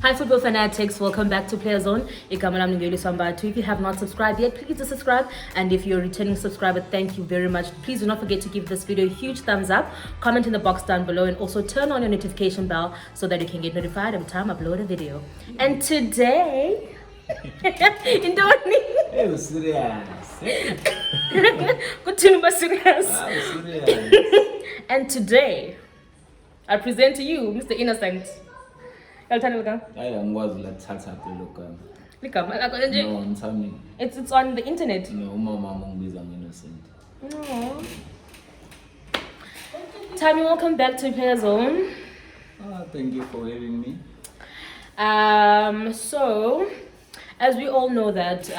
Hi Football Fanatics, welcome back to Player Zone. If you have not subscribed yet, please do subscribe. And if you're a returning subscriber, thank you very much. Please do not forget to give this video a huge thumbs up, comment in the box down below, and also turn on your notification bell so that you can get notified every time I upload a video. And today, Hey, serious. And today, I present to you Mr. Innocent. I am was like Tata look. No, No, I'm Thami. it's on the internet. No, Mama is innocent. Aww. Thami, welcome back to Player Zone. Thank you for having me. So, as we all know that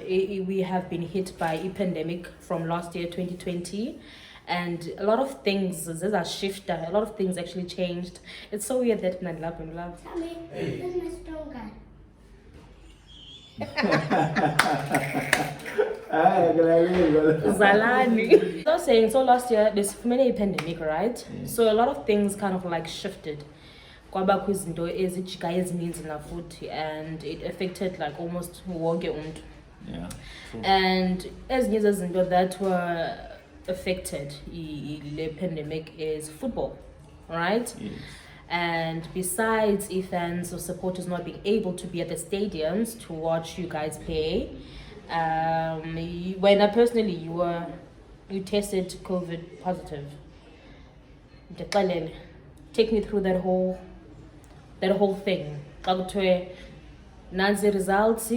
we have been hit by a pandemic from last year, 2020. And a lot of things, these are shifted, a lot of things actually changed. It's so weird that I love and love. Who's my strong guy? Zalani. So I was saying, so last year, there's many pandemic, right? Yeah. So a lot of things kind of like shifted. Kwaba kwizinto ezijika ezininzi na futhi, and it affected like almost wonke umuntu. Yeah. True. And ezinye zezinto that were affected the pandemic is football, right? Yes. And besides fans or supporters not being able to be at the stadiums to watch you guys play, when personally you tested COVID positive. Take me through that whole thing. Nancy results.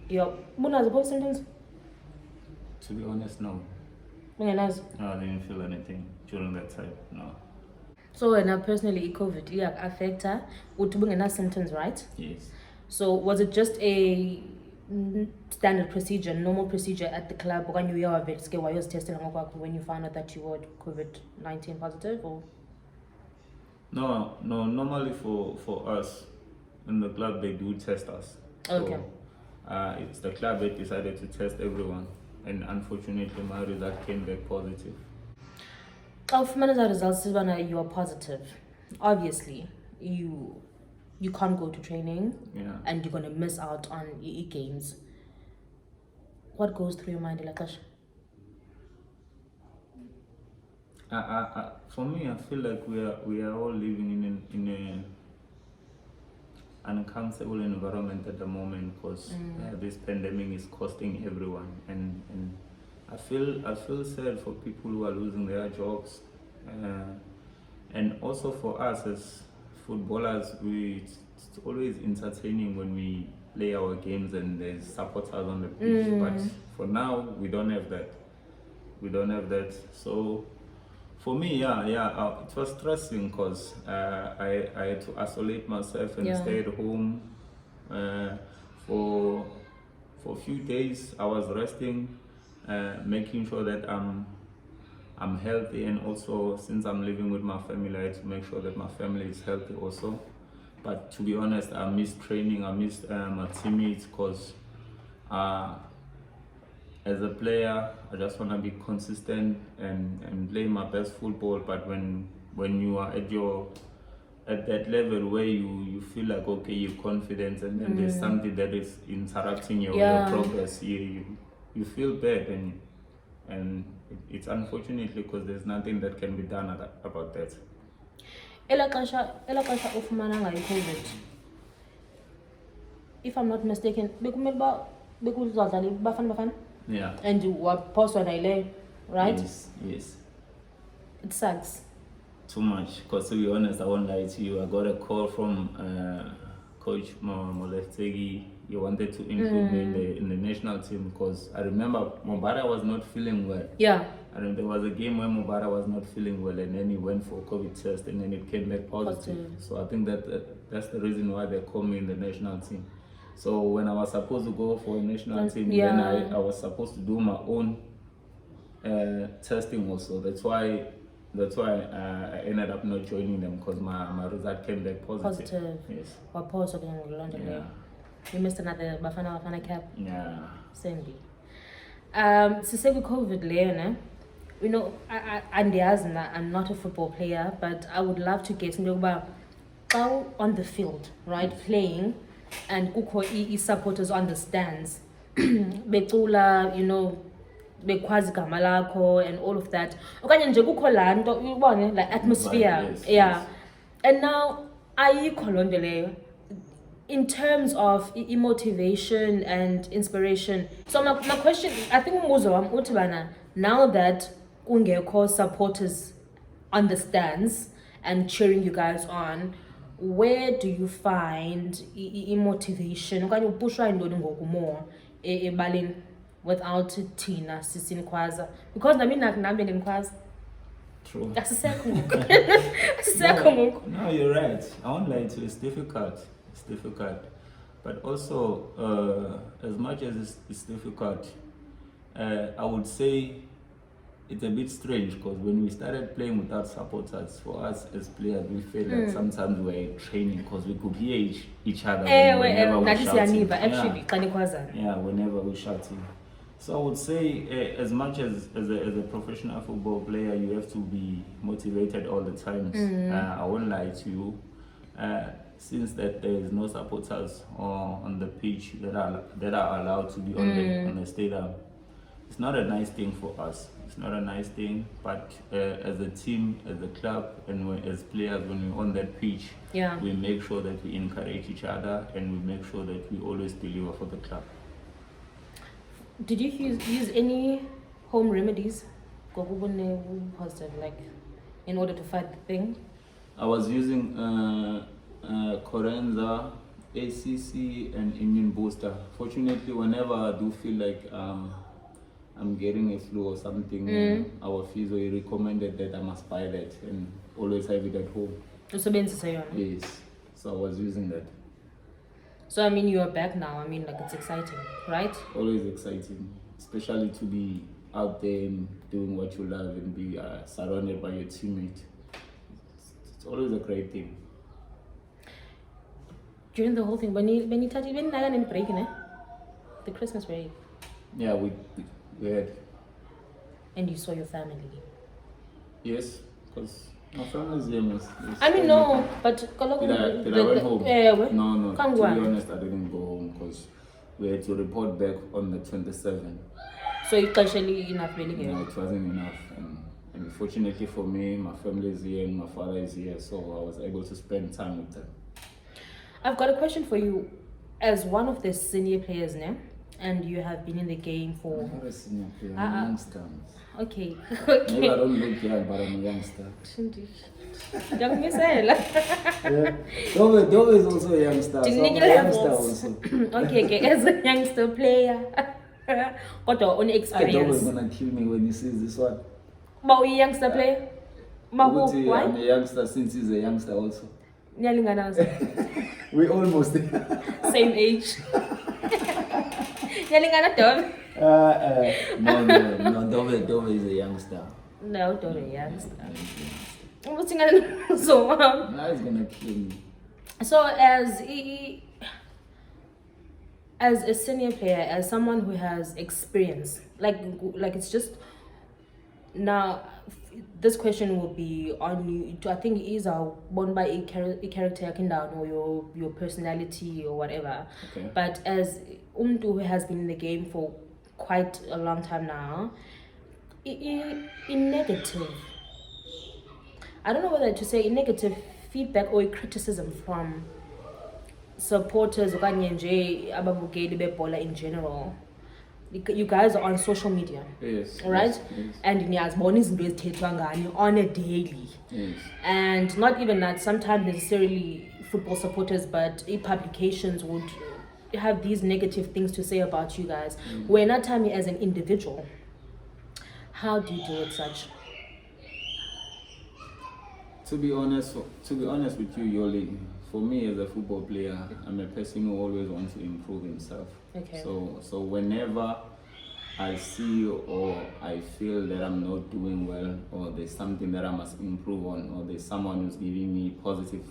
Your symptoms? To be honest, no. No, I didn't feel anything during that time. No. so when personally COVID affect her, would you symptoms, right? Yes. So was it just a standard procedure, normal procedure at the club when you were testing when you found out that you were COVID-19 positive, or? No. Normally for us in the club they do test us. Okay. So, it's the club that decided to test everyone, and unfortunately my result came back positive. If results you are positive, obviously you can't go to training, Yeah. and you're gonna miss out on games. What goes through your mind, Lakash? For me, I feel like we are all living in an uncomfortable environment at the moment because this pandemic is costing everyone, and I feel sad for people who are losing their jobs, and also for us as footballers, it's always entertaining when we play our games and there's supporters on the pitch. But for now, we don't have that. So for me, it was stressing because I had to isolate myself and stay at home for a few days. I was resting, making sure that I'm healthy, and also since I'm living with my family, I had to make sure that my family is healthy also. But to be honest, I missed training, I missed my teammates because as a player, I just want to be consistent and play my best football. But when you are at that level where you feel like, okay, you're confident, and then there's something that is interrupting your progress, you feel bad, and it's unfortunately because there's nothing that can be done about that. COVID, if I'm not mistaken, Yeah. and you were post on right? Yes. It sucks. Too much. Because to be honest, I won't lie to you. I got a call from Coach Molestegi. He wanted to include me in the national team because I remember Mubara was not feeling well. Yeah. And there was a game where Mubara was not feeling well, and then he went for a COVID test, and then it came back positive. So I think that's the reason why they called me in the national team. So when I was supposed to go for a national team, then I was supposed to do my own testing also. That's why I ended up not joining them because my result came back positive. Yes. Yeah. You missed another Bafana cap. Yeah. Sandy. To say with COVID, Leona, you know, I'm not a football player, but I would love to get into about on the field, right, playing, and kukho supporters on the stands, becula, bekhwazi igama lakho and all of that. Okanye nje kukho laa nto uyibone, like atmosphere. Yes, Yeah. yes. And now ayikho loo nto leyo in terms of motivation and inspiration. So my question, I think umbuzo wam uthi bana, now that kungekho supporters on the stands and cheering you guys on, where do you find motivation okanye upushwa yintoni ngoku more ebaleni without thina sisinikhwaza? Because nami nambe ndimkhwaza. True. Asisekho ngoku. Asisekho ngoku. No, you're right. I won't lie to you, it's difficult. It's difficult. But also, as much as it's difficult, I would say it's a bit strange because when we started playing without supporters, for us as players, we felt like sometimes we were training because we could hear each other whenever we shouting. Yeah, whenever we shouting. So I would say, as much as a professional football player, you have to be motivated all the time. I won't lie to you. Since that there is no supporters on the pitch that are allowed to be on the stadium, it's not a nice thing for us. It's not a nice thing, but as a team, as a club, and as players, when we're on that pitch, we make sure that we encourage each other and we make sure that we always deliver for the club. Did you use any home remedies, positive, like, in order to fight the thing? I was using Corenza, ACC, and immune booster. Fortunately, whenever I do feel like I'm getting a flu or something, our physio recommended that I must buy that and always have it at home. Yes, so I was using that. So I mean, you are back now. I mean, like, it's exciting, right? Always exciting, especially to be out there and doing what you love and be surrounded by your teammate. It's always a great thing. During the whole thing, when you break, the Christmas break. Yeah, we had. And you saw your family. Yes, because my family's here. I mean, no, but did I went home? No. To be honest, I didn't go home because we had to report back on the 27th. So it actually enough, really? No, it wasn't enough. And fortunately for me, my family is here and my father is here, so I was able to spend time with them. I've got a question for you. As one of the senior players now, and you have been in the game for... I'm not a senior player, I'm a youngster. Okay. Maybe I don't look young, but I'm a youngster. Young Misaela. Dove is also a youngster, so I'm a youngster also. Okay, as a youngster player. Got your own experience. Dove is going to kill me when he sees this one. But we youngster player? Why? I'm a youngster since he's a youngster also. We almost same age. Dove? No, Dove is a youngster. No, Dove is a youngster. What's he gonna so now he's gonna kill me. So as a senior player, as someone who has experience, like it's just now, this question will be on you. I think it is born by a character or your personality or whatever. Okay. But as who has been in the game for quite a long time now, in negative, I don't know whether to say negative feedback or criticism from supporters or in general. You guys are on social media. Yes. Right? Yes. And on a daily. Yes. And not even that, sometimes necessarily football supporters, but publications would have these negative things to say about you guys. We're not Thami as an individual. How do you deal with such? To be honest with you, Yoli, for me as a football player, I'm a person who always wants to improve himself. Okay. So whenever I see or I feel that I'm not doing well, or there's something that I must improve on, or there's someone who's giving me positive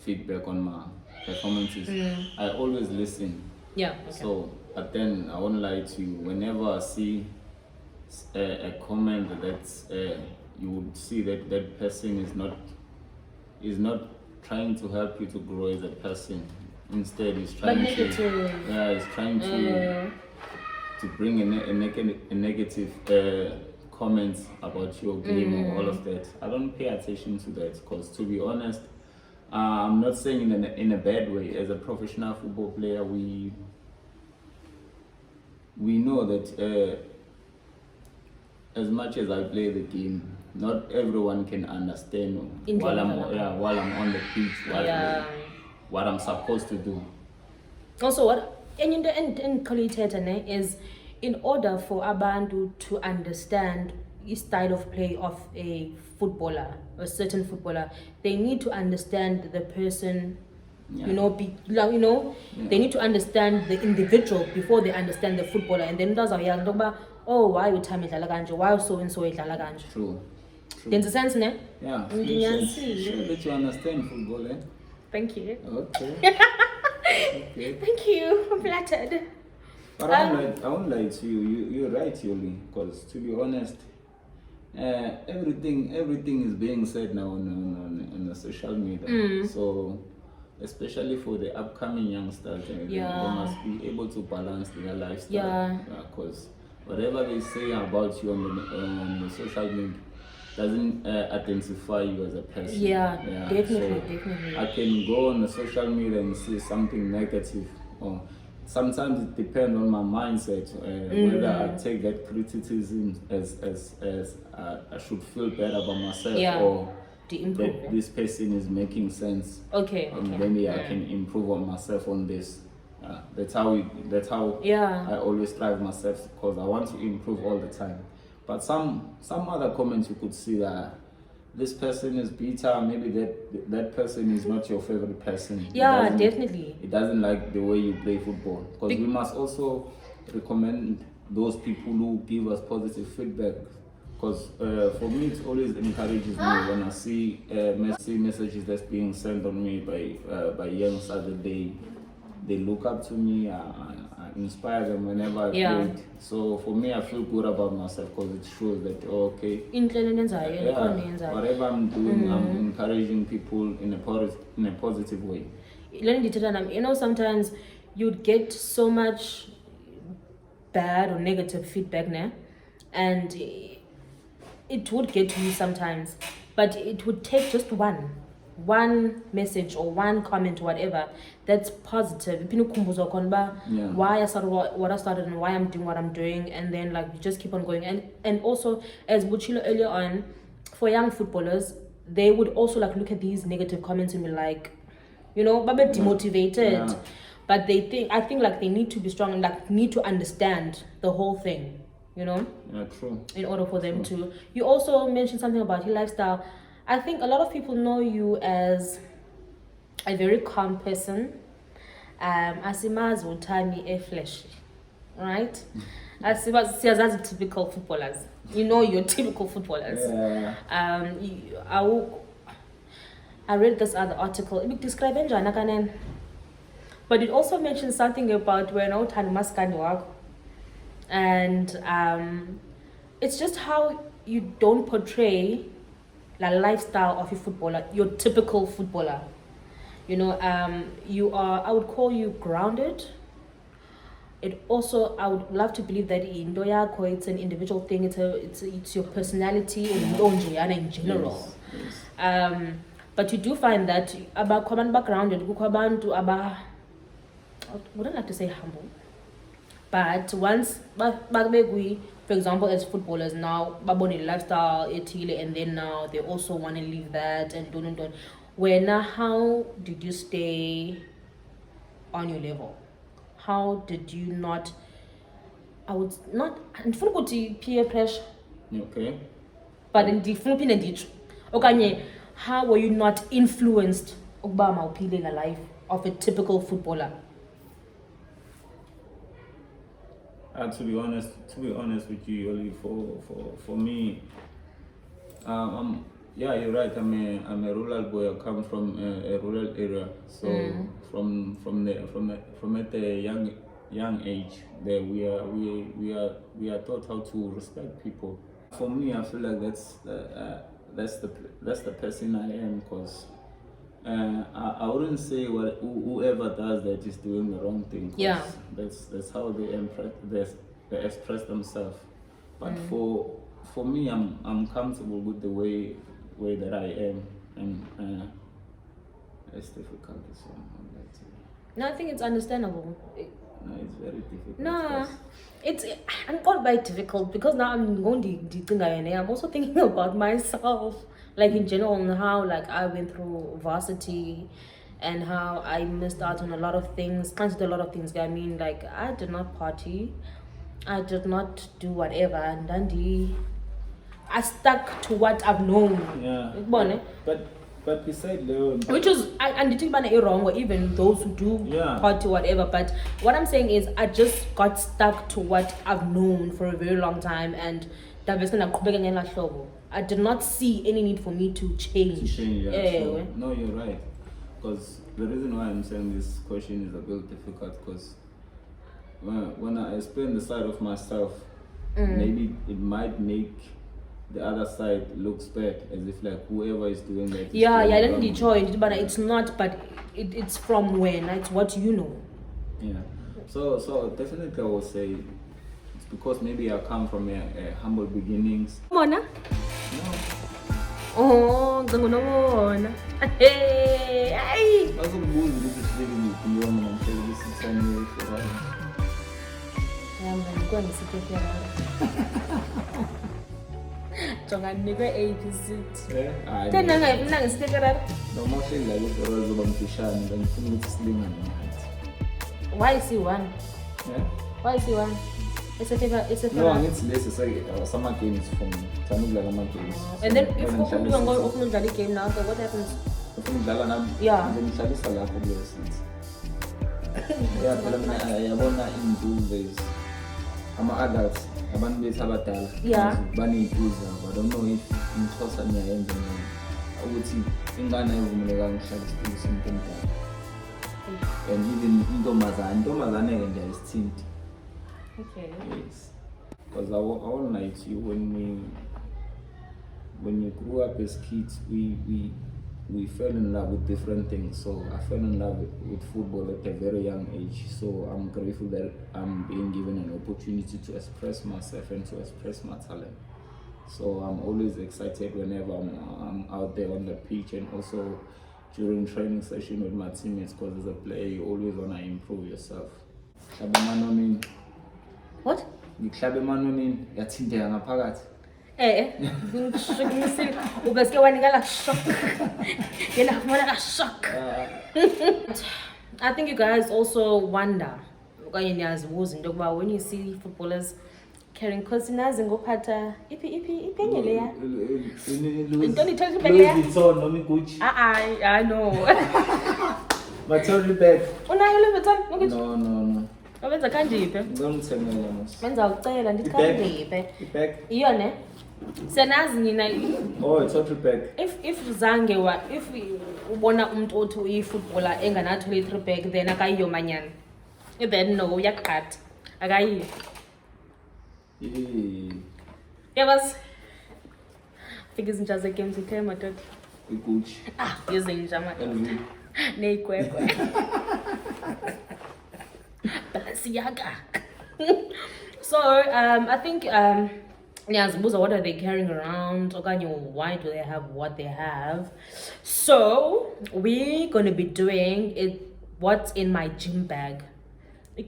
feedback on my performances, I always listen. Yeah. Okay. So, but then I won't lie to you. Whenever I see a comment that's you would see that person is not trying to help you to grow as a person. Instead, he's But trying negative. he's trying to bring a negative comments about your game or all of that. I don't pay attention to that because, to be honest, I'm not saying in a bad way. As a professional football player, we know that as much as I play the game, not everyone can understand while I'm on the pitch what I'm supposed to do. Also, what and is, in order for abantu to understand the style of play of a footballer, a certain footballer, they need to understand the person. They need to understand the individual before they understand the footballer. And then that's how you talk about, oh, why you Thami idlala kanje, why so and so idlala kanje. True. There's a sense, ne? Yeah. Sure that you understand football, eh? Thank you. Okay. Okay. Thank you. I'm flattered. But I won't lie to you. You're right, Yoli. Because to be honest, everything is being said now on the social media. So, especially for the upcoming youngsters, they must be able to balance their lifestyle. Because whatever they say about you on the social media doesn't identify you as a person. Definitely. I can go on the social media and see something negative. Or sometimes it depends on my mindset, whether I take that criticism as I should feel better about myself or that this person is making sense. And maybe I can improve on myself on this. That's how I always strive myself, because I want to improve all the time. But some other comments you could see that this person is bitter, maybe that person is not your favorite person. Definitely. It doesn't like the way you play football. Because we must also recommend those people who give us positive feedback. Because for me, it always encourages me when I see messages that's being sent on me by youngsters that they look up to me. I inspire them whenever I play. So for me, I feel good about myself because it shows that whatever I'm doing, I'm encouraging people in a positive way. Sometimes you'd get so much bad or negative feedback now, and it would get to you sometimes, but it would take just one message or one comment or whatever that's positive. Why I started what I started and why I'm doing what I'm doing, and then like you just keep on going. And also, as Buchilo earlier on, for young footballers, they would also like look at these negative comments and be like, babe demotivated. But I think like they need to be strong and like need to understand the whole thing, True. In order for them to. You also mentioned something about your lifestyle. I think a lot of people know you as a very calm person. Asimazi uthami eflesh, right? Asimazi typical footballers. You're typical footballers. I read this other article. It describes njani, but it also mentions something about when uthanda maskandi wakho, and it's just how you don't portray the lifestyle of a footballer, your typical footballer. You are, I would call you grounded. It also, I would love to believe that it's an individual thing. It's your personality in general. Yes. But you do find that about common backgrounded, I wouldn't like to say humble, but once for example, as footballers now, baboni lifestyle and then now they also want to leave that and don't. How did you stay on your level? How did you not? I would not. And peer pressure. Okay. But in the Philippine ditch, how were you not influenced Obama in the life of a typical footballer? To be honest with you, Yoli, for me, you're right. I'm a rural boy. I come from a rural area, so from at a young age, there we are taught how to respect people. For me, I feel like that's the person I am, because I wouldn't say whoever does that is doing the wrong thing. Yeah. That's how they express themselves. But for me, I'm comfortable with the way that I am, and it's difficult. So no, I think it's understandable. no, it's very difficult. No, I'm not very difficult because now I'm going to I'm also thinking about myself, like in general, and how like I went through varsity and how I missed out on a lot of things, cancelled a lot of things. I mean, like I did not party, I did not do whatever, and then I stuck to what I've known. Yeah. But beside Leo, which was and the thing about it wrong, or even those who do party whatever. But what I'm saying is, I just got stuck to what I've known for a very long time, and I did not see any need for me to change. So, no, you're right. Because the reason why I'm saying this question is a bit difficult, because when I explain the side of myself, maybe it might make the other side looks bad, as if like whoever is doing that. I didn't join, but it's not. But it's from when it's what you know. Yeah. So definitely I would say it's because maybe I come from a humble beginnings. Mona. No. Oh, ngona. Hey, hey. Jangan nikwe ABC. Then nang sticker. No more thing like this or else I'm fishing and feel it's sling and Why is he one? yeah. Why is he one? It's a favor. No, I need to less say summer games from Thamsanqa Mkhize. And then if you go open the game now, so what happens? Yeah. Then Shalisa la for your seats. Yeah, but I wanna in I'm an adult. Abantu bethu abadala baney'ntuza I don't know if imxhosa niyayenza ukuthi ingane ayivumelekanga ukuhlala isitulo somuntu omdala, and even intombazane-ke nje ayisithinti. Okay. Yes, because I won't lie to you, when we grew up as kids, we fell in love with different things. So I fell in love with football at a very young age. So I'm grateful that I'm being given an opportunity to express myself and to express my talent. So I'm always excited whenever I'm out there on the pitch, and also during training session with my teammates, because as a player you always want to improve yourself. What? Ngihlabe emanonini yathinteka ngaphakathi. Ubeske wanikala shock. Shock. I think you guys also wonder when you see footballers carrying cosinas and go pata ipenyeleya. I know. But tell you back. No. Abenza kanjiphe? Ngizomthengela mos. Benza ucela ndithi kanjiphe. Iback. Iyone. Senazi nina Oh, it's not back. If zange if ubona umuntu othi uyifootballer engana toiletry bag then akayiyo manyana. Then no uyaqhatha. Akayiyo. Yabas. Fika izinja ze games ikhe madoda. Iguchi. Izinja madoda. Neyikwekwe. So I think what are they carrying around? Why do they have what they have? So we're gonna be doing it. What's in my gym bag? I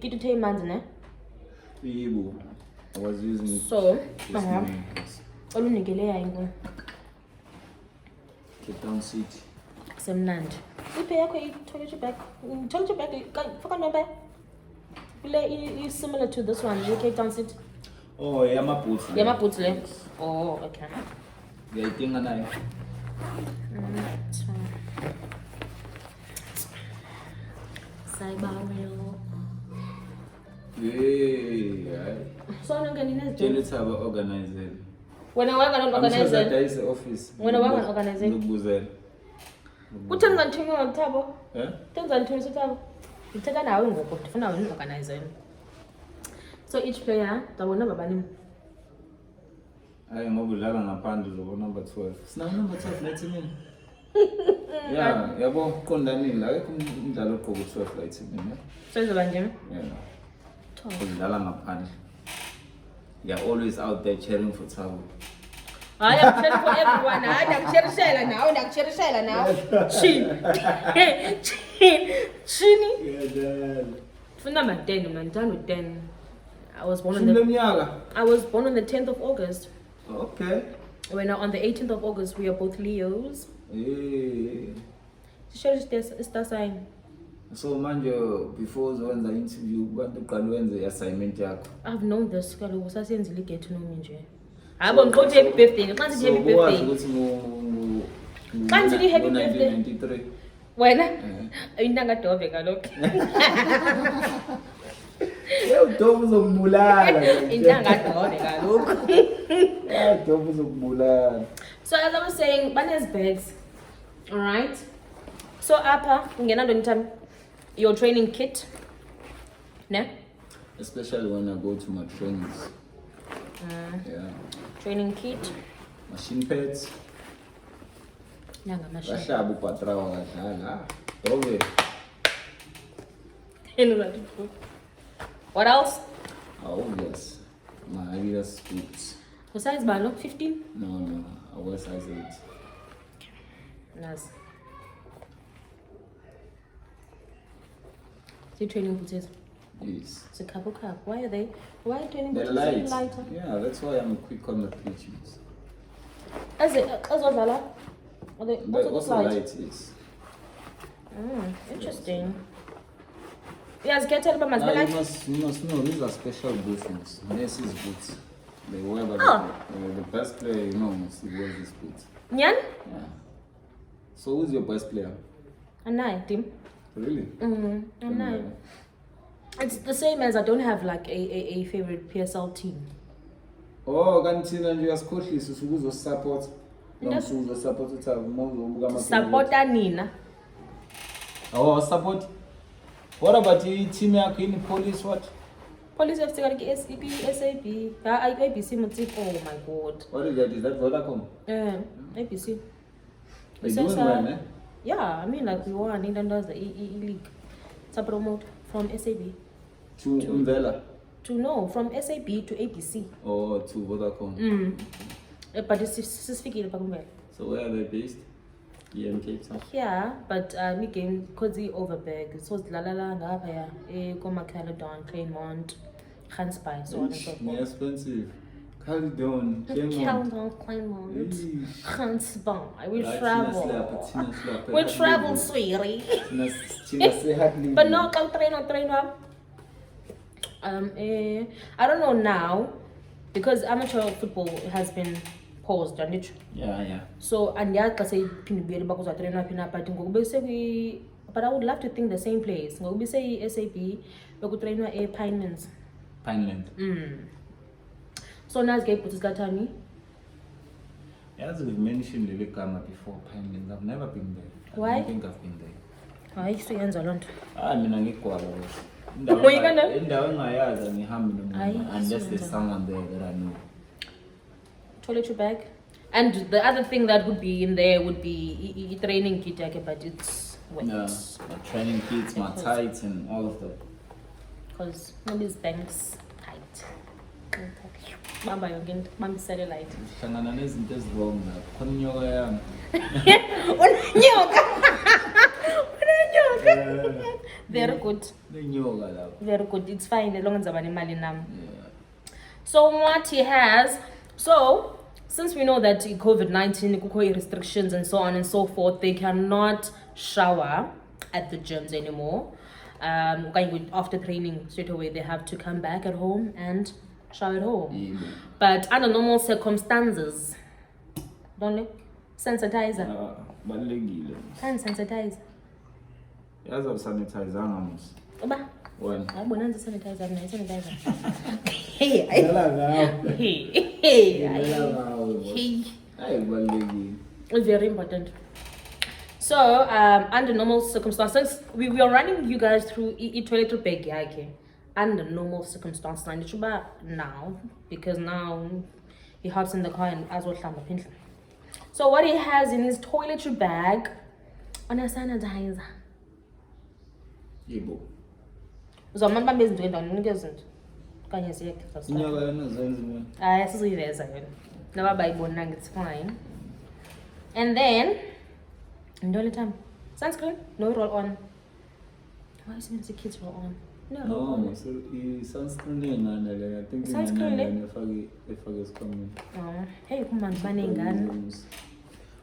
was using it. So Keep down seat. Semnand. Toiletry bag. Toiletry bag. Is similar to this one. You can dance it. Oh, yeah, my boots. Yeah, my boots. Oh, okay. Yeah, I think I know. Yeah. So I'm going to let's have an organizer. When I work on organizer, there is the office. When I work on organizer, what turns on turning on table? Turns on turning table. So each player number 12. It's now number 12, let's Yeah, yabo qondanile akekho umdlalo ogqoka u-12 lights mina. Sozoba nje. Yeah. Udlala ngaphandle. You're always out there cheering for Thabo. I am cheering for everyone. Nakucherishela now. Chini. Yeah, Funa man 10, man. Done with 10. I was born on the 10th of August. Okay. When on the 18th of August, we are both Leos. Yeah. Share is the sign. So manje before the interview bantu qala wenze assignment yakho. I've known this kaloku sasenzile get to know me nje. Hayi ngiqothi happy birthday. Xa ngithi happy birthday. Xa ngithi happy birthday. 1993. Wena? Intanga dobe kaloku. Udobo uzokubulala. Intanga dobe kaloku. Udobo uzokubulala. So as I was saying, Banez bags. All right. So apa ungena ntoni your training kit. Ne? Especially when I go to my trainings. Yeah. Training kit. Machine pads. Nanga machine. Bahlaba upatrawa kadlala. Dobe. What else? Oh yes. My Adidas boots. What size balo? 15? No. I wear size 8. Nice. So training boots is? Yes. It's a couple cup. Why are they? Why are training They're boots light. lighter? Yeah, that's why I'm quick on the pitches. As well, Lala? Are they But also also light? light, yes. Interesting. Yes, get tell them as Now, well. you must know these are special boots. Nurses boots. They wear by the best player you know must wear these boots. Nyan? Yeah. So who's your best player? Anai, Tim. Really? Anai. It's the same as I don't have like a favorite PSL team. Oh, kantina nje uyasikhohlisa usukuzo support. Nomsuzo support uThabo ubuka ama. Supporta Nina. Oh, support. What about the team yakho in police what? Police FC got SAB. ABC Motif. Oh my god. What is that? Is that Vodacom? ABC. They doing well, eh? Yeah, I mean like we won England does the league. It's a promote from SAB. To Umvela? From SAB to ABC. Or to Vodacom? But it's specifically Pakumel. So where are they based? Here in Cape Town? Yeah, but we came Kozi Overberg. So it's La La La Ngapaya, Goma Caledon, Claremont, Gansby, so on and so forth. Expensive. Caledon, Claremont, Gansby. We travel. We travel, sweetie. But no, come train up. I don't know now because amateur football has been paused, and it. Yeah. So and yeah, I say train up, but I would love to think the same place. We say SAP, we could train a Pinelands. So now guy put his Thami. As we've mentioned Lily Kama before, Pinelands, I've never been there. Why? I don't think I've been there. I used to answer London. Mina ngikwala engayazi ngihambe nomuntu unless there's someone there that I know. Toiletry bag. And the other thing that would be in there would be training kit, but it's wet. Yeah, my training kits, my tights, and all of that. Because nobody's banks tight. Bamba yonke bamba satellite. Hlangana nezinto ezibonga lapho. Khona inyoka yami. Unenyoka. Very good. Inyoka lapho. Very good. It's fine as long as I'm imali nam. So what he has, since we know that COVID-19 restrictions and so on and so forth, they cannot shower at the gyms anymore. After training straight away, they have to come back at home and shower at home. But under normal circumstances, don't they? Sanitizer. Hand sanitizer. Yazi abusanitizanga mos. Oba. When? Ayibona nje sanitizer mina sanitizer. It's very important. So, under normal circumstances, we are running you guys through toiletry bag yake. Under normal circumstances, now because now he hops in the car and as well So what he has in his toiletry bag on a sanitizer. Yebo. Uzawumane bambe izinto endaweni unike izinto. Kanye siyekho. Inyoka yona zenza mina. Hayi sizuyiveza yona. Naba bayibonanga it's fine. And then ndole time. Sunscreen? No roll on. Why is it the kids roll on? No, so sunscreen engane le. I think Sunscreen efake esikhwameni. Oh, hey kumanje banengane.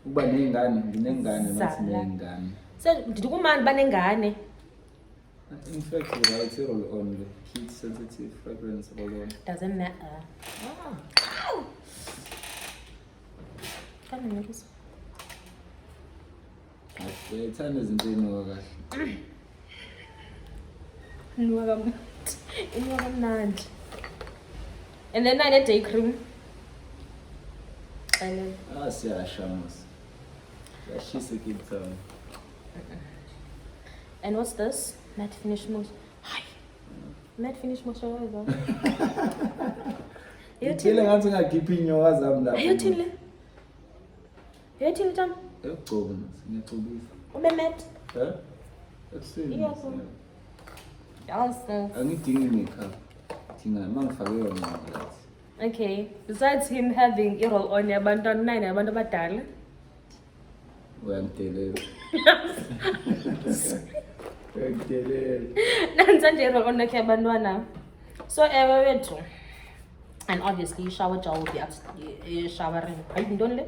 Ukuba nengane, nginengane nathi nengane. So ndithi kumanje banengane. In fact, it's a roll on the heat sensitive fragrance roll on. Doesn't matter. Oh. Ow. Come on, niggas. Ithanda izinto ey'nuka kahle. Inuka kamnandi. And then I need day cream. And then Siyasha mos. Siyashisa Cape Town. and what's this? Matte finish moisturizer. Hi. Matte finish moisturizer. Ngithile ngathi ngakhipha inyoka zami lapho. Ayothini tam? Yebo, ngiyaqobisa. Ube matte. Ekuseni. Iyapho. Awesome. Angidingi makeup. Thina mangifake yona ngathi. Okay. Besides him having a roll on yabantwana 9 yabantu abadala. Uyangidelela. Uyangidelela. Nansa nje roll on yakhe yabantwana. So wethu. And obviously shower gel will be upstairs, showering. Hayi ntoni le?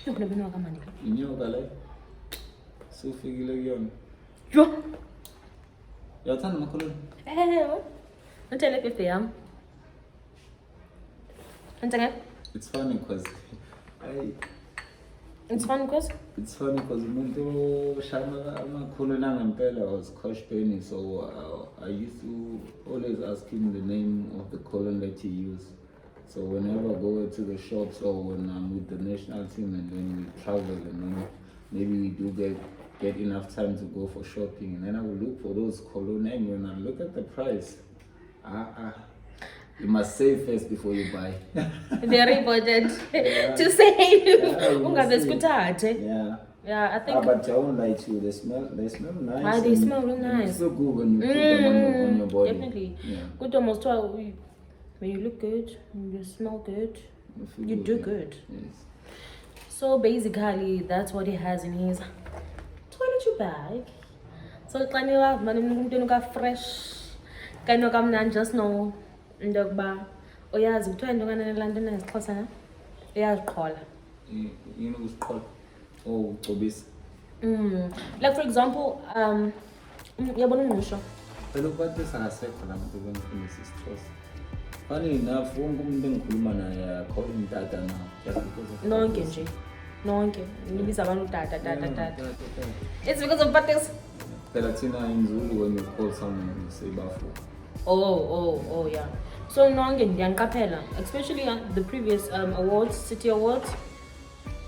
Yona beno kamani. Inyoka le. Sufikile kuyona. Yo. Uyathanda amakoloni? Uthele pepe yam. Ntanga? It's funny because It's fun because umuntu oshaya amakoloni angempela was Kosh Penny, so I used to always ask him the name of the colon that he used. So whenever I go to the shops or when I'm with the national team and then we travel and then maybe we do get enough time to go for shopping, and then I will look for those cologne and when I look at the price, you must save first before you buy. Very important to save. Yeah, I think. But I won't lie to you, they smell nice. They smell real nice. It's so good when you put them on your body. Definitely. Yeah. Good almost when you look good, when you smell good, you do good. Yes. So basically, that's what he has in his toiletry bag. So it's like you fresh, kind of come just know. Ndogba uyazi kuthiwa into kanelelantwana ezixhosa na uyaziqhola You know what's called obese. Like for example yabona ungqusho Phela ukubathisa ngasekho la muntu bengikhulisa isixhosa. Funny enough wonke umuntu engikhuluma naye akho umtata na just because of nonke nje nonke ngibiza abantu tata. It's because of Patex. Phela thina in Zulu when you call someone you say bafu. Oh yeah. So nonke ndiyanqaphela especially the previous awards, city awards.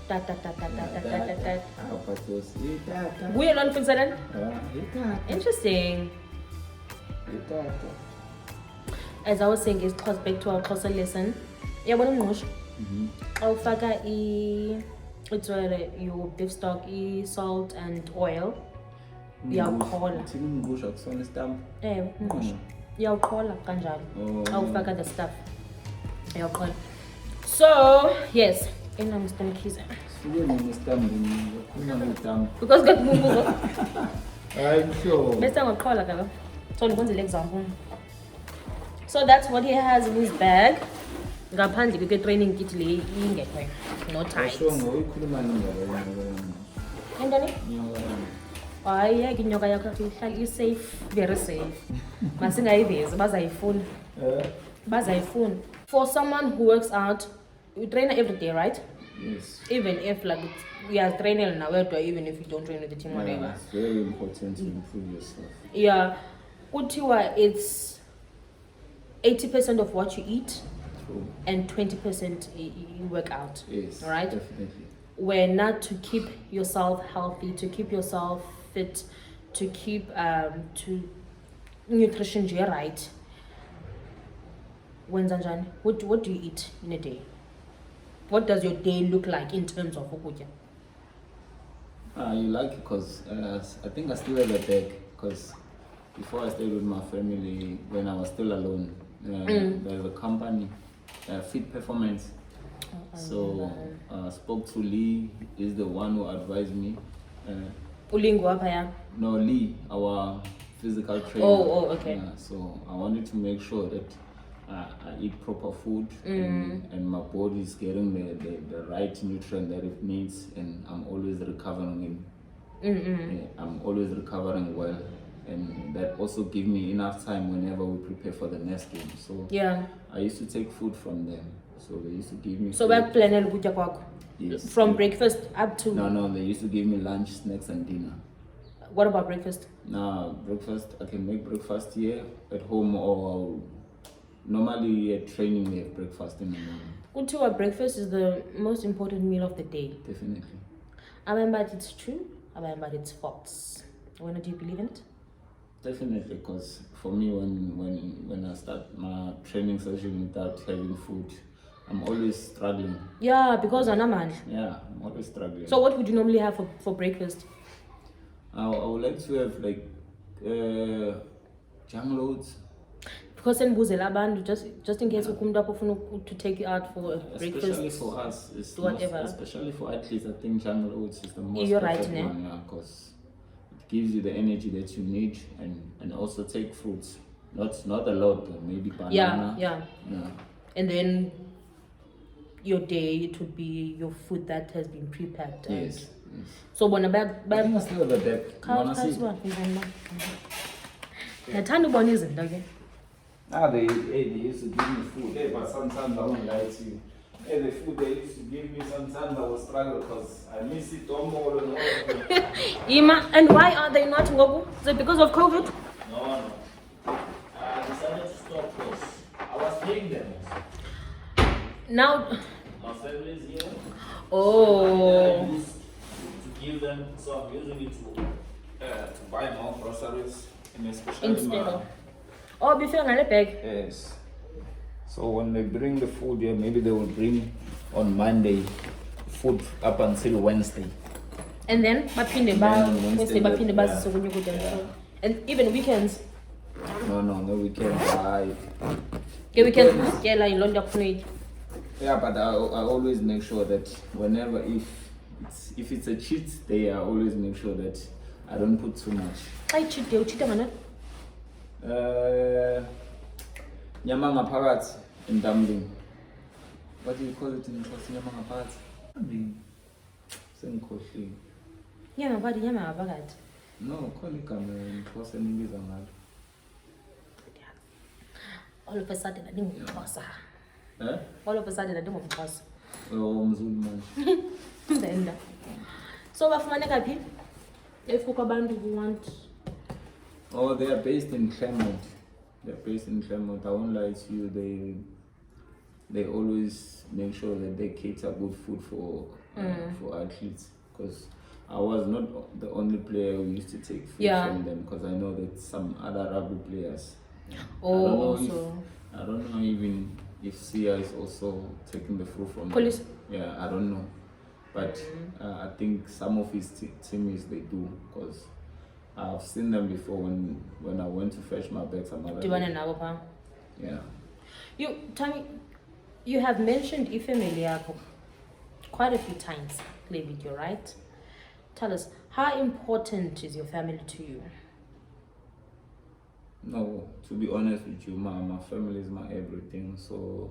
Tata. But was tata. We learn things like that. Tata. Interesting. Tata. As I was saying, it goes back to our Xhosa lesson. Yabona ungqusho. Awufaka it's where your beef stock, salt and oil. Uyaqhola. Thina ungqusho akusona istamp. Ungqusho. Uyaqhola kanjalo. Awufaka the stuff. Uyaqhola. So, yes, Mr. Mkhize. Because got move. I'm sure. Best time ngaqhola kala. So ngikwenza example. So that's what he has in his bag. Ngaphandle kwe training kit le ingekho. No tights. Sure ngoyikhuluma nindaba Endani? nyoka. Hayi inyoka yakho ihlala safe, very safe. Masingayivezi bazayifuna. Bazayifuna. For someone who works out, you train every day, right? Yes. Even if like we are training now, even if you don't train with the team, whatever. It's very important to improve yourself. Yeah. Kutiwa it's 80% of what you eat. True. And 20% you work out. Yes. All right. Definitely. We're not to keep yourself healthy, to keep yourself fit, to keep to nutrition right. What do you eat in a day? what does your day look like in terms of ukutya? You like it because I think I still have a bag because before I stayed with my family, when I was still alone, there's a company, Fit Performance. So I spoke to Lee, he's the one who advised me. No, Lee, our physical trainer. Oh, okay. So I wanted to make sure that I eat proper food and my body is getting the right nutrient that it needs, and I'm always recovering. I'm always recovering well, and that also gives me enough time whenever we prepare for the next game. So I used to take food from them. So they used to give me. So back planning ukutya kwakho? Yes. From breakfast up to. No, they used to give me lunch, snacks, and dinner. What about breakfast? Now breakfast, I can make breakfast here at home, or normally at training we have breakfast in the morning. Kuthiwa breakfast is the most important meal of the day. Definitely. I remember it's true. I remember it's false. When do you believe in it? Definitely, because for me, when I start my training session without having food, I'm always struggling. Yeah, because I'm a man. Yeah, I'm always struggling. So what would you normally have for breakfast? I would like to have like junk loads. Because in Buzelaban, just in case to take you out for a breakfast. Especially for us, it's whatever. Especially for athletes, I think junk loads is the most You're right, perfect one, yeah, because it gives you the energy that you need, and also take fruits. Not a lot, but maybe banana. Yeah. And then your day, it would be your food that has been pre-packed. Yes. So when a bag I think I still have the bag. You wanna see? They used to give me food, but sometimes I won't lie to you. The food they used to give me, sometimes I will struggle because I miss it all and all. Ima, and why are they not ngoku? Is it because of COVID? No. I decided to stop because I was paying them. Now. My family is here. Oh. I used to give them, so I'm using it to buy more groceries, and especially instead of. Oh, before I bag. Yes. So when they bring the food here, maybe they will bring on Monday food up until Wednesday. And then baphinde Wednesday, and even weekends. No weekends. Weekends in London. Yeah, but I always make sure that whenever if it's a cheat day, I always make sure that I don't put too much. I cheat day, cheat man. Nyama ngaphakathi in dumpling. What do you call it in English? Nyama ngaphakathi. I mean, sengikhohlile. Nyama ngaphakathi. No, call it igama ngikhosa engibiza ngalo. All of a sudden I didn't ngumXhosa. All of a sudden I didn't ngumXhosa. Umzulu manje. Then. So bafumaneka phi? If abantu who want. Oh, they are based in Claremont. I won't lie to you. They always make sure that they cater good food for athletes. Because I was not the only player who used to take food from them. Because I know that some other rugby players. I don't know even if Sia is also taking the food from Police. them. Yeah, I don't know. But I think some of his teammates they do, because I've seen them before when I went to fetch my bags. Yeah. Thami, you have mentioned ifamily yakho quite a few times, play video, right? Tell us, how important is your family to you? No, to be honest with you, my family is my everything. So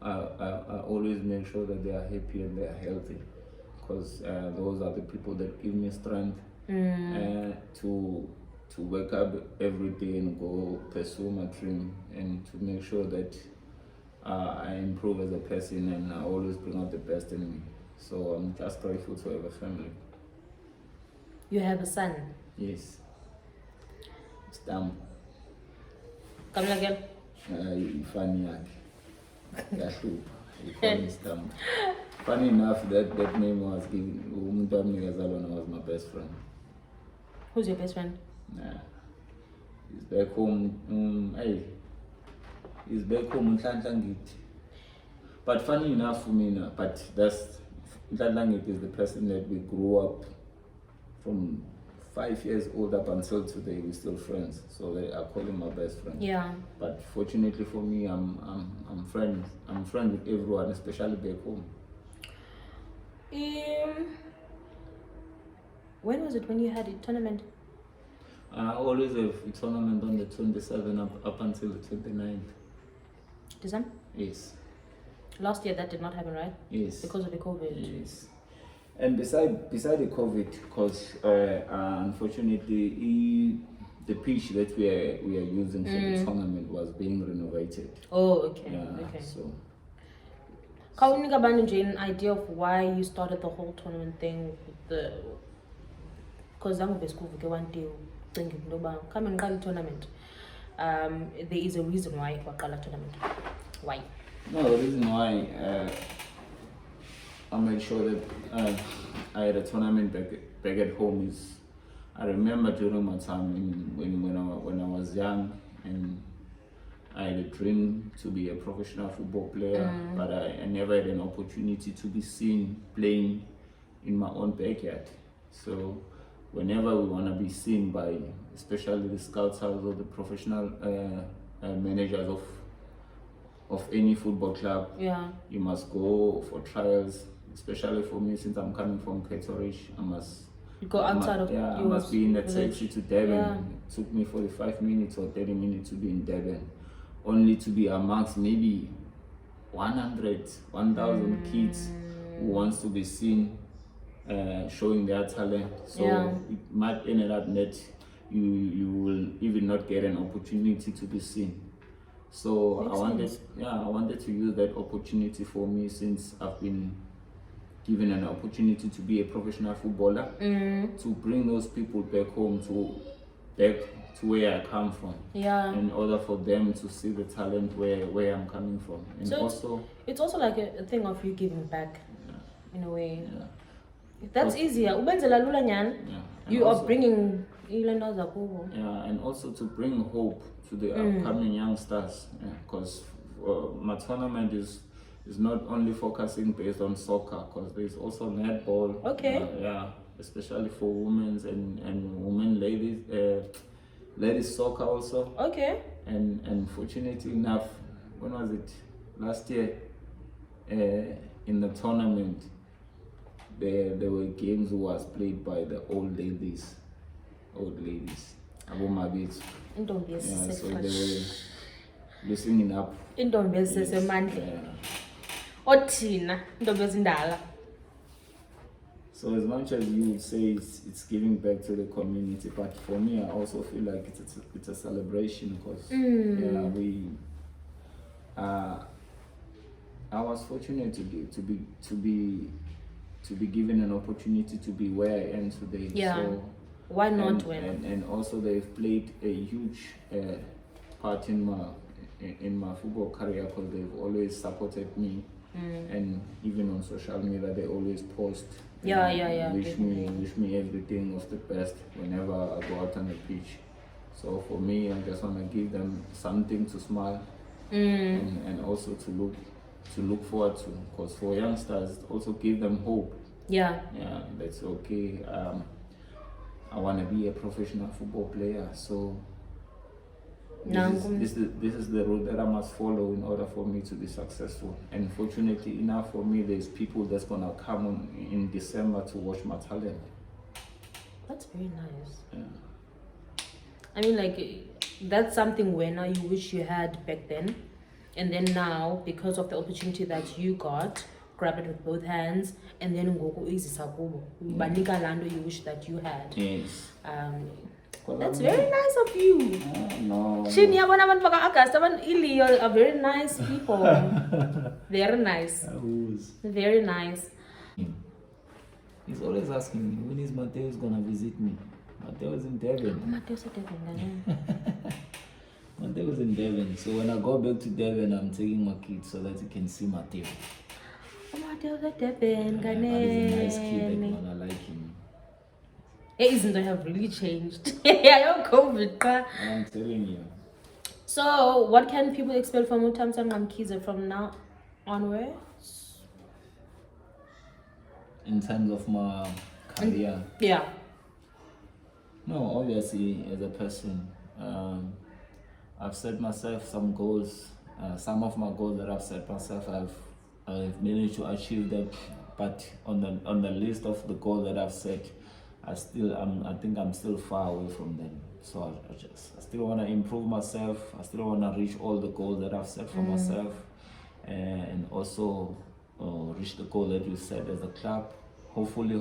I always make sure that they are happy and they are healthy, because those are the people that give me strength to wake up every day and go pursue my dream, and to make sure that I improve as a person and I always bring out the best in me. So I'm just grateful to have a family. You have a son? Yes. It's Thami. Come again? Funny. Funny enough, that name was given. Was my best friend. Who's your best friend? He's back home. He's back home in Thamsanqa Mkhize. But funny enough for me now, but that's Langit is the person that we grew up from 5 years old up until today. We're still friends, so I call him my best friend. Yeah. But fortunately for me, I'm friends with everyone, especially back home. When was it when you had a tournament? I always have a tournament on the 27th up until the 29th. December? Yes. Last year that did not happen, right? Yes. Because of the COVID. Yes. And beside the COVID, because unfortunately the pitch that we are using for the tournament was being renovated. Oh, okay. Yeah. Okay. So. Can you give an idea of why you started the whole tournament thing with the? Because I'm going to one day thinking about coming to tournament. There is a reason why we call a tournament. Why? No, the reason why I made sure that I had a tournament back at home is I remember during my time when I was young and I had a dream to be a professional football player, but I never had an opportunity to be seen playing in my own backyard. So whenever we want to be seen by especially the scouts house or the professional managers of any football club, you must go for trials. Especially for me, since I'm coming from Toiletry, I must go outside of I must be in a taxi to Devon. It took me 45 minutes or 30 minutes to be in Devon, only to be amongst maybe 1,000 kids who wants to be seen showing their talent. So it might end up that you will even not get an opportunity to be seen. So I wanted to use that opportunity for me, since I've been given an opportunity to be a professional footballer, to bring those people back home back to where I come from. Yeah. In order for them to see the talent where I'm coming from. And so it's also like a thing of you giving back, in a way. Yeah. That's easier. You are bringing. Yeah, and also to bring hope to the upcoming youngsters, because my tournament is not only focusing based on soccer, because there's also netball. Okay. Especially for women's and women ladies soccer also. Okay. And fortunately enough, when was it? Last year, in the tournament, there were games was played by the old ladies. Abomabits. Yeah, so they were listening up. So as much as you would say it's giving back to the community, but for me, I also feel like it's a celebration, because I was fortunate to be given an opportunity to be where I am today. Yeah. So why not win? And also they've played a huge part in my football career, because they've always supported me, and even on social media they always post. Wish me everything of the best whenever I go out on the pitch. So for me, I just want to give them something to smile and also to look forward to, because for youngsters, also give them hope. Yeah, that's okay. I want to be a professional football player, so this is the road that I must follow in order for me to be successful. And fortunately enough for me, there's people that's gonna come in December to watch my talent. That's very nice. Yeah. I mean, like, that's something where now you wish you had back then, and then now, because of the opportunity that you got, grab it with both hands, and then go easy sakubo. Banika lando you wish that you had. Yes. That's very nice of you. No. Shini abona abantu baka Augusta ili are very nice people. Very nice. Who's? Very nice. He's always asking me, when is Mateo's gonna visit me? Mateo's in Devon. Mateo's in Devon. Mateo's in Devon. So when I go back to Devon, I'm taking my kids so that you can see Mateo. Mateo's in Devon. But he's a nice kid, that one. I like him. Isn't have really changed. Yeah, COVID. I'm telling you. So, what can people expect from Thamsanqa Mkhize from now Onwards. In terms of my career. Yeah. No, obviously, as a person, I've set myself some goals. Some of my goals that I've set myself, I've managed to achieve them. But on the list of the goals that I've set, I think I'm still far away from them. So I still want to improve myself. I still want to reach all the goals that I've set for myself, and also reach the goal that we set as a club. Hopefully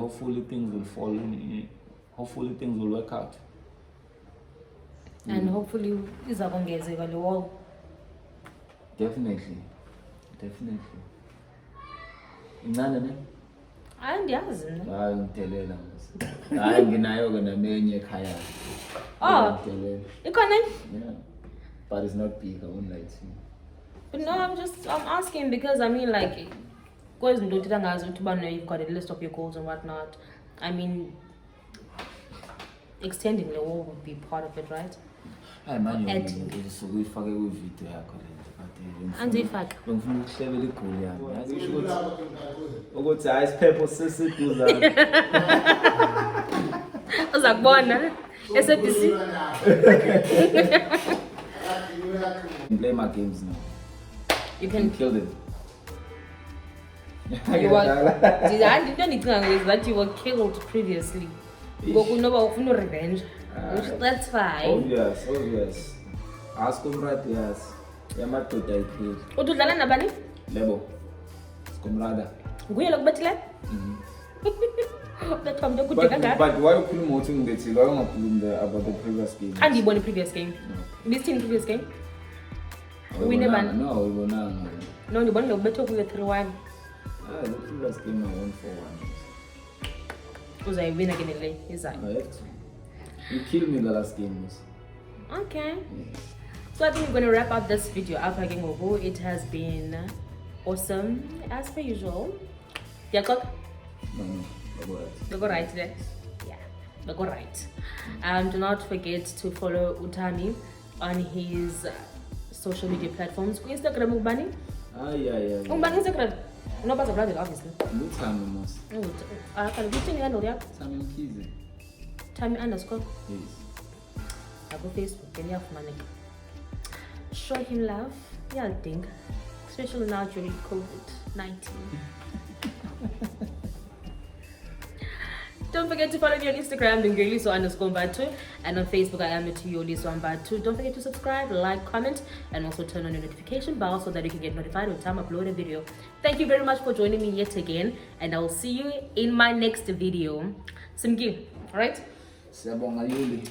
things will fall in. Hopefully things will work out. And hopefully izakongezeka le wall. Definitely. Incane ne? Andiyazi ne. Hayi ngitelela mos. Hayi nginayo ke namenye ekhaya. Oh. Ngitelela. Ikhona? Yeah. But it's not big, I won't lie to you. But no, I'm asking because I mean like because you've got a list of your goals and whatnot. I mean extending the wall would be part of it, right? Hayi manje ngizokuyifaka kwi-video yakho le. Andiyifaka. Ngifuna ukuhlebela igoli yami. Yazi usho ukuthi hayi isiphepho sesiduzana. Uzakubona SABC. Play my games now. You can kill them. You were that you were killed previously. Revenge. That's fine. Obvious. Ask Comrade, yes. Yamadoda ikill. Ududlala nabani? Lebo. Comrade. Nguye lokubathile? But why you promoting the team? Why you not about the previous game? And you won the previous game. This team previous game? We never. No, we won now. No, you won the better with 3-1. The previous game I won 4-1. Because I win again in late. Is that? You killed me the last game. Okay. Yes. So I think we're gonna wrap up this video after Gengogo. It has been awesome as per usual. Yeah, cook? No. They go right there. Yeah, they go right. Do not forget to follow Thami on his social media platforms. Instagram Ubani? Yeah. Ubani Instagram? No, but brother, obviously. Thami most. I can reach in the Thamsanqa Mkhize. Thami _ Yes. I go Facebook and you have money. Show him love. Yeah, I think. Especially now during COVID-19. Don't forget to follow me on Instagram, _Mbatu, and on Facebook, I am Mbatu. Don't forget to subscribe, like, comment, and also turn on your notification bell so that you can get notified when time I upload a video. Thank you very much for joining me yet again, and I will see you in my next video. Simki, alright? Siyabonga Yuli.